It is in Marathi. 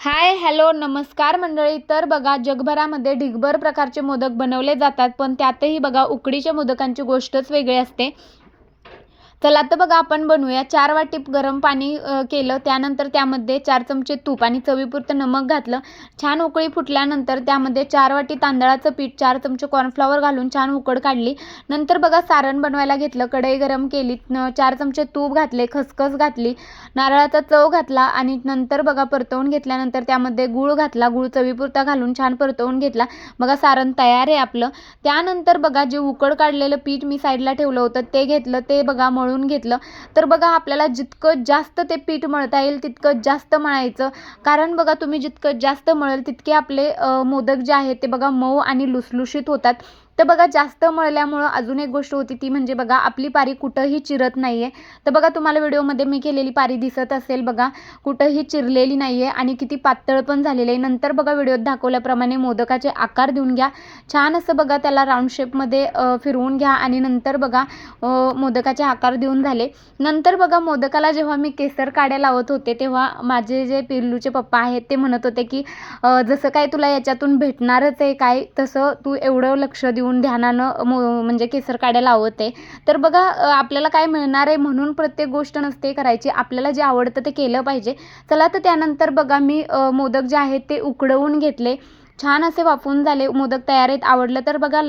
हाय, हॅलो, नमस्कार मंडळी. तर बघा, जगभरामध्ये ढिगभर प्रकारचे मोदक बनवले जातात, पण त्यातही बघा उकडीच्या मोदकांची गोष्टच वेगळी असते. चला तर बघा, आपण बनवूया. 4 वाटी गरम पाणी केलं. त्यानंतर त्यामध्ये 4 चमचे तूप आणि चवीपुरतं नमक घातलं. छान उकळी फुटल्यानंतर त्यामध्ये 4 वाटी तांदळाचं पीठ, 4 चमचे कॉर्नफ्लॉवर घालून छान उकड काढली. नंतर बघा, सारण बनवायला घेतलं. कढई गरम केली. 4 चमचे तूप घातले, खसखस घातली, नारळाचा चव घातला आणि नंतर बघा परतवून घेतल्यानंतर त्यामध्ये गूळ घातला. गूळ चवीपुरता घालून छान परतवून घेतला. बघा, सारण तयार आहे आपलं. त्यानंतर बघा, जे उकड काढलेलं पीठ मी साईडला ठेवलं होतं ते घेतलं. ते बघा मळून घेतलं. तर बघा, आपल्याला जितकं जास्त ते पीठ मळता येईल तितकं जास्त मळायचं. कारण बघा, तुम्ही जितकं जास्त मळेल तितके आपले मोदक जे आहेत ते बघा मऊ आणि लुसलुशीत होतात. तर बघा, जास्त मळल्यामुळं अजून एक गोष्ट होती, ती म्हणजे बघा आपली पारी कुठंही चिरत नाहीये. तर बघा, तुम्हाला व्हिडिओमध्ये मी केलेली पारी दिसत असेल बघा, कुठंही चिरलेली नाहीये आणि किती पातळ पण झालेली आहे. नंतर बघा, व्हिडिओत दाखवल्याप्रमाणे मोदकाचे आकार देऊन घ्या. छान असं बघा त्याला राऊंड शेपमध्ये फिरवून घ्या आणि नंतर बघा मोदकाचे आकार देऊन झाले. नंतर बघा, मोदकाला जेव्हा मी केसर काड्या लावत होते तेव्हा माझे जे पिल्लूचे पप्पा आहेत ते म्हणत होते की जसं काय तुला याच्यातून भेटणारच आहे काय, तसं तू एवढं लक्ष देऊन ध्यानानं म्हणजे केसर काड्या लावत आहे. तर बघा, आपल्याला काय मिळणार आहे म्हणून प्रत्येक गोष्ट नसते करायची. आपल्याला जे आवडतं ते केलं पाहिजे. चला, तर त्यानंतर बघा मी मोदक जे आहेत ते उकडवून घेतले. छान असे वाफवून झाले मोदक, तयार आहेत. आवडलं तर बघा